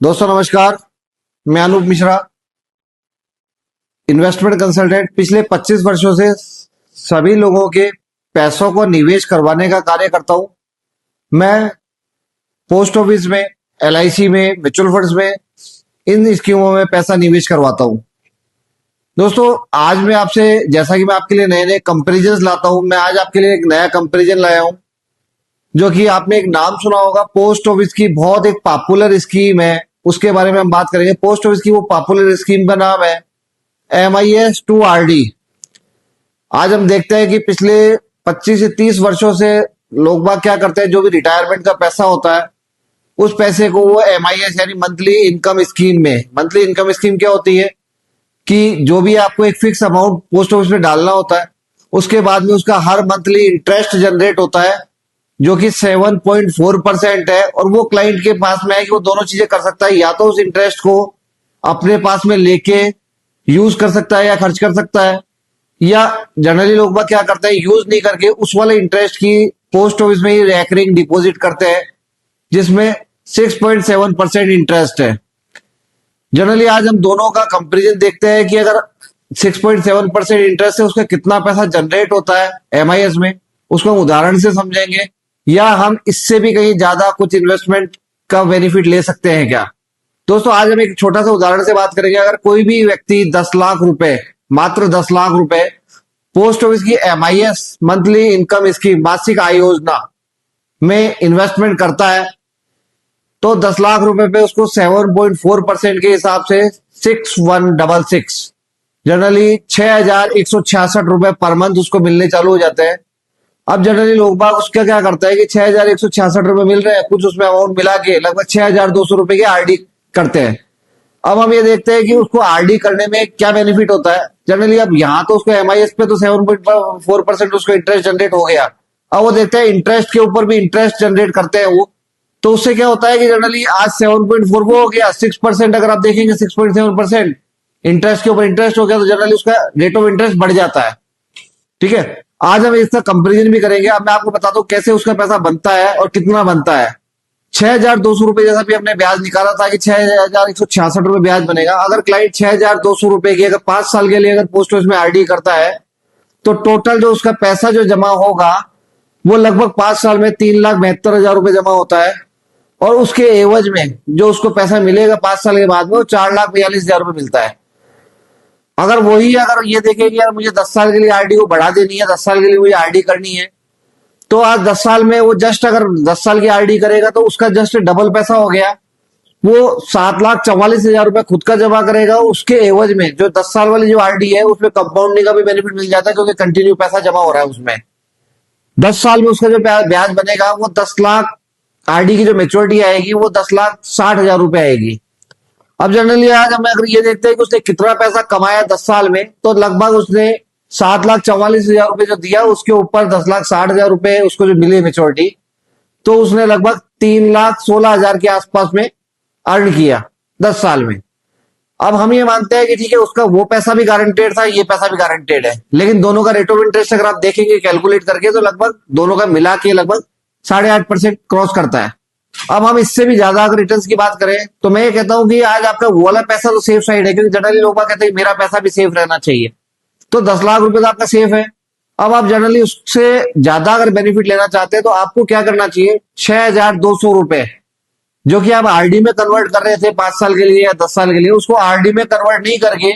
दोस्तों नमस्कार। मैं अनूप मिश्रा, इन्वेस्टमेंट कंसल्टेंट। पिछले 25 वर्षों से सभी लोगों के पैसों को निवेश करवाने का कार्य करता हूं। मैं पोस्ट ऑफिस में, एलआईसी में, म्यूचुअल फंड्स में, इन स्कीमों में पैसा निवेश करवाता हूं। दोस्तों आज मैं आपसे, जैसा कि मैं आपके लिए नए नए कंपेरिजन लाता हूं, मैं आज आपके लिए एक नया कंपेरिजन लाया हूं जो कि आपने एक नाम सुना होगा। पोस्ट ऑफिस की बहुत एक पॉपुलर स्कीम है, उसके बारे में हम बात करेंगे। पोस्ट ऑफिस की वो पॉपुलर स्कीम का नाम है MIS2RD। आज हम देखते हैं कि पिछले 25 से 30 वर्षों से लोग बाग क्या करते हैं, जो भी रिटायरमेंट का पैसा होता है उस पैसे को वो MIS यानी मंथली इनकम स्कीम में, मंथली इनकम स्कीम क्या होती है कि जो भी आपको एक फिक्स अमाउंट पोस्ट ऑफिस में डालना होता है, उसके बाद में उसका हर मंथली इंटरेस्ट जनरेट होता है जो कि 7.4% है। और वो क्लाइंट के पास में है कि वो दोनों चीजें कर सकता है, या तो उस इंटरेस्ट को अपने पास में लेके यूज कर सकता है या खर्च कर सकता है, या जनरली लोग बाग क्या करते हैं, यूज नहीं करके उस वाले इंटरेस्ट की पोस्ट ऑफिस में ही रेकरिंग डिपॉजिट करते हैं जिसमें 6.7% इंटरेस्ट है। जनरली आज हम दोनों का कंपेरिजन देखते हैं कि अगर 6.7% इंटरेस्ट है, उसका कितना पैसा जनरेट होता है MIS में, उसको हम उदाहरण से समझेंगे, या हम इससे भी कहीं ज्यादा कुछ इन्वेस्टमेंट का बेनिफिट ले सकते हैं क्या। दोस्तों आज हम एक छोटा सा उदाहरण से बात करेंगे। अगर कोई भी व्यक्ति 10 लाख रुपए, मात्र 10 लाख रुपए पोस्ट ऑफिस की MIS मंथली इनकम स्कीम, मासिक आय योजना में इन्वेस्टमेंट करता है, तो 10 लाख रुपए पे उसको 7.4% के हिसाब से 6166, जनरली 6,166 रुपए पर मंथ उसको मिलने चालू हो जाते हैं। अब जनरली लोग बाग उसका क्या करता है कि 6,166 रुपए मिल रहे हैं, कुछ उसमें अमाउंट मिला के लगभग 6,200 रुपए की RD करते हैं। अब हम ये देखते हैं कि उसको RD करने में क्या बेनिफिट होता है। जनरली अब यहाँ तो उसको MIS पे तो 7.4% उसको इंटरेस्ट जनरेट हो गया। अब वो देखते हैं इंटरेस्ट के ऊपर भी इंटरेस्ट जनरेट करते हैं वो, तो उससे क्या होता है कि जनरली आज 7.4 वो हो गया 6%। अगर आप देखेंगे 6.7% इंटरेस्ट के ऊपर इंटरेस्ट हो गया, तो जनरली उसका रेट ऑफ इंटरेस्ट बढ़ जाता है। ठीक है, आज हम इसका कंपेरिजन भी करेंगे। अब मैं आपको बताता हूँ कैसे उसका पैसा बनता है और कितना बनता है। 6,200 रुपए जैसा भी हमने ब्याज निकाला था कि 6,166 रुपए ब्याज बनेगा। अगर क्लाइंट 6,200 रुपए की अगर 5 साल के लिए अगर पोस्ट ऑफिस में RD करता है, तो टोटल जो उसका पैसा जो जमा होगा वो लगभग 5 साल में 3,72,000 रुपए जमा होता है। और उसके एवज में जो उसको पैसा मिलेगा 5 साल के बाद में, वो 4,42,000 रुपए मिलता है। अगर वही अगर ये देखे कि यार मुझे 10 साल के लिए RD को बढ़ा देनी है, 10 साल के लिए मुझे RD करनी है, तो आज 10 साल में वो जस्ट अगर 10 साल की RD करेगा तो उसका जस्ट डबल पैसा हो गया। वो 7,44,000 रुपए खुद का जमा करेगा, उसके एवज में जो 10 साल वाली जो RD है उसमें कंपाउंडिंग का भी बेनिफिट मिल जाता है, क्योंकि कंटिन्यू पैसा जमा हो रहा है उसमें। 10 साल में उसका जो ब्याज बनेगा वो 10 लाख, RD की जो मेच्योरिटी आएगी वो 10,60,000 रुपए आएगी। अब जनरली आज हम अगर ये देखते हैं कि उसने कितना पैसा कमाया 10 साल में, तो लगभग उसने 7,44,000 रुपए जो दिया, उसके ऊपर 10,60,000 रुपए उसको जो मिले मेच्योरिटी, तो उसने लगभग 3,16,000 के आसपास में अर्न किया 10 साल में। अब हम ये मानते हैं कि ठीक है, उसका वो पैसा भी गारंटेड था, ये पैसा भी गारंटेड है, लेकिन दोनों का रेट ऑफ इंटरेस्ट अगर आप देखेंगे कैलकुलेट करके, तो लगभग दोनों का मिला के लगभग 8.5% क्रॉस करता है। अब हम इससे भी ज्यादा अगर रिटर्न्स की बात करें, तो मैं ये कहता हूं कि आज आपका वो वाला पैसा तो सेफ साइड है, क्योंकि जनरली लोग कहते हैं मेरा पैसा भी सेफ रहना चाहिए, तो 10 लाख रुपए तो आपका सेफ है। अब आप जनरली उससे ज्यादा अगर बेनिफिट लेना चाहते हैं, तो आपको क्या करना चाहिए, 6,200 रुपए जो कि आप RD में कन्वर्ट कर रहे थे 5 साल के लिए या 10 साल के लिए, उसको RD में कन्वर्ट नहीं करके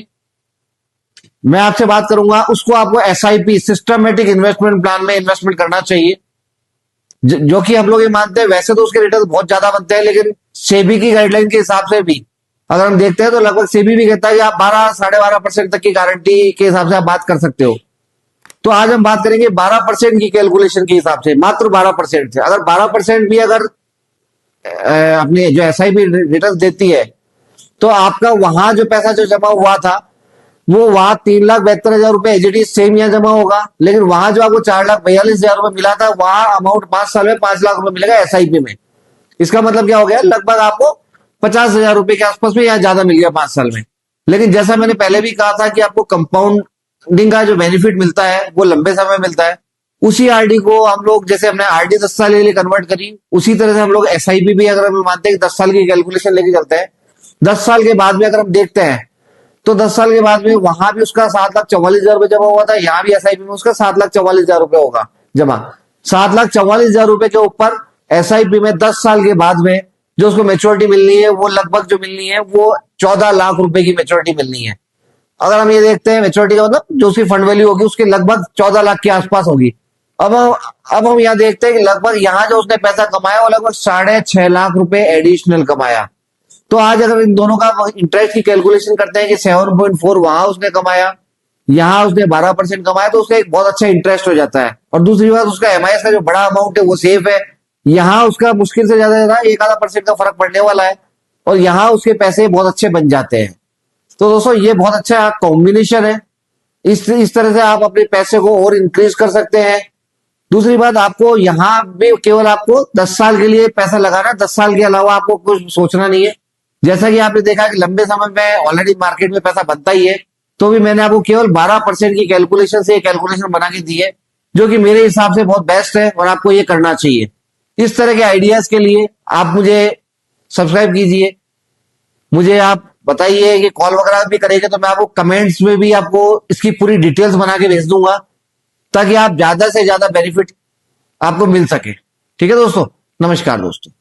मैं आपसे बात करूंगा, उसको आपको SIP, सिस्टमेटिक इन्वेस्टमेंट प्लान में इन्वेस्टमेंट करना चाहिए। जो कि हम लोग ये मानते हैं, वैसे तो उसके रिटर्न बहुत ज्यादा बनते हैं, लेकिन सेबी की गाइडलाइन के हिसाब से भी अगर हम देखते हैं तो लगभग सेबी भी कहता है कि आप 12 12.5% तक की गारंटी के हिसाब से आप बात कर सकते हो। तो आज हम बात करेंगे 12% की कैलकुलेशन के हिसाब से, मात्र 12% से। अगर 12% भी अगर अपने जो SIP रिटर्न देती है, तो आपका वहां जो पैसा जो जमा हुआ था वो वहां 3,72,000 रुपए एचडी सेम यहाँ जमा होगा, लेकिन वहां जो आपको 4,42,000 रुपए मिला था, वहां अमाउंट 5 साल में 5 लाख रुपए मिलेगा SIP में। इसका मतलब क्या हो गया, लगभग आपको 50,000 रुपए के आसपास में यहाँ ज्यादा मिल गया 5 साल में। लेकिन जैसा मैंने पहले भी कहा था कि आपको कंपाउंडिंग का जो बेनिफिट मिलता है वो लंबे समय मिलता है, उसी आरडी को हम लोग, जैसे हमने आरडी 10 साल के लिए कन्वर्ट करी, उसी तरह से हम लोग एसआईपी भी, अगर हम मानते हैं कि 10 साल की कैलकुलेशन लेके चलते हैं, 10 साल के बाद में अगर हम देखते हैं, तो 10 साल के बाद में वहां भी उसका 7,44,000 रुपये जमा हुआ था, यहाँ भी एसआईपी में उसका 7,44,000 रुपये होगा जमा। 7,44,000 रुपये के ऊपर एसआईपी में 10 साल के बाद में जो उसको मेच्योरिटी मिलनी है, वो लगभग जो मिलनी है वो 14 लाख रुपए की मेच्योरिटी मिलनी है। अगर हम ये देखते हैं मेच्योरिटी का मतलब जो उसकी फंड वैल्यू होगी उसके लगभग 14 लाख के आसपास होगी। अब हम यहाँ देखते हैं कि लगभग यहाँ जो उसने पैसा कमाया वो लगभग 6.5 लाख रुपए एडिशनल कमाया। तो आज अगर इन दोनों का इंटरेस्ट की कैलकुलेशन करते हैं कि 7.4 वहां उसने कमाया, यहाँ उसने 12% कमाया, तो उसका एक बहुत अच्छा इंटरेस्ट हो जाता है। और दूसरी बात, उसका एमआईएस का जो बड़ा अमाउंट है वो सेफ है, यहाँ उसका मुश्किल से ज्यादा 1 आधा % का फर्क पड़ने वाला है, और यहाँ उसके पैसे बहुत अच्छे बन जाते हैं। तो दोस्तों ये बहुत अच्छा कॉम्बिनेशन है। इस तरह से आप अपने पैसे को और इंक्रीज कर सकते हैं। दूसरी बात, आपको यहाँ भी केवल आपको 10 साल के लिए पैसा लगाना है, 10 साल के अलावा आपको कुछ सोचना नहीं है। जैसा कि आपने देखा कि लंबे समय में ऑलरेडी मार्केट में पैसा बनता ही है, तो भी मैंने आपको केवल 12% की कैलकुलेशन से कैलकुलेशन बना के दी है, जो कि मेरे हिसाब से बहुत बेस्ट है और आपको ये करना चाहिए। इस तरह के आइडियाज के लिए आप मुझे सब्सक्राइब कीजिए, मुझे आप बताइए कि कॉल वगैरह भी करेंगे तो मैं आपको कमेंट्स में भी आपको इसकी पूरी डिटेल्स बना के भेज दूंगा, ताकि आप ज्यादा से ज्यादा बेनिफिट आपको मिल सके। ठीक है दोस्तों, नमस्कार दोस्तों।